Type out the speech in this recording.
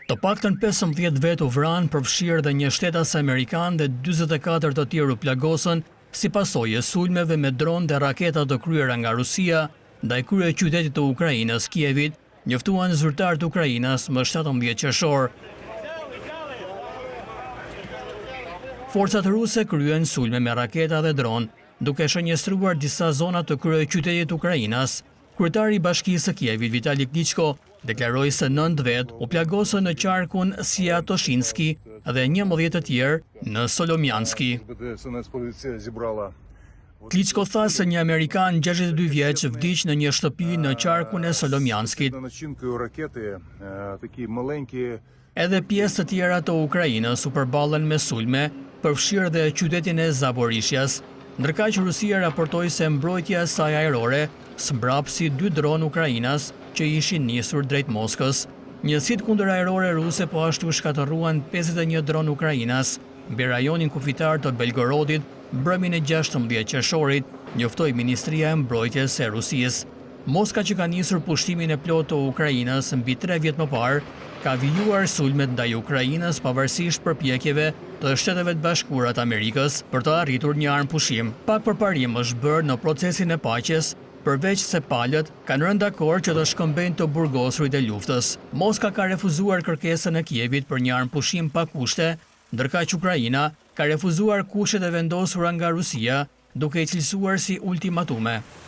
Të paktën 15 vet u vranë, përfshirë dhe një shtetas amerikan dhe 44 të tjerë u plagosën si pasojë e sulmeve me dron dhe raketa të kryera nga Rusia ndaj kryeqytetit të Ukrainës, Kievit, njoftuan zyrtarët e Ukrainës më 17 qershor. Forcat ruse kryen sulme me raketa dhe dron, duke shënjestruar disa zona të kryeqytetit të Ukrainës. Kryetari i Bashkisë së Kievit, Vitali Klitschko, deklaroi se 9 vet u plagosën në qarkun Sviatoshinski dhe 11 të tjerë në Solomianski. Klitschko tha se një Amerikan 62 vjeç vdiq në një shtëpi në qarkun e Solomianskit. Edhe pjesë të tjera të Ukrainës u përballen me sulme, përfshirë dhe qytetin e Zaporizhjas, ndërkaq Rusia raportoi se mbrojtja e saj ajrore sbrapsi 2 dronë ukrainas që ishin nisur drejt Moskës. Njësitë kundër ajrore ruse po ashtu shkatërruan 51 dronë ukrainas mbi rajonin kufitar të Belgorodit mbrëmjen e 16 qershorit, njoftoi Ministria e Mbrojtjes e Rusisë. Moska, që ka nisur pushtimin e plotë të Ukrainës mbi 3 vjet më parë, ka vijuar sulmet ndaj Ukrainës pavarësisht përpjekjeve të Shteteve të Bashkuara të Amerikës për të arritur një armë pushim. Pak përparim është bërë në procesin e paqes, përveç se palët kanë rënë dakord që të shkëmbejnë të burgosurit e luftës. Moska ka refuzuar kërkesën e Kievit për një armë pushim pa kushte, ndërkaq Ukraina ka refuzuar kushtet e vendosura nga Rusia, duke i cilësuar si ultimatume.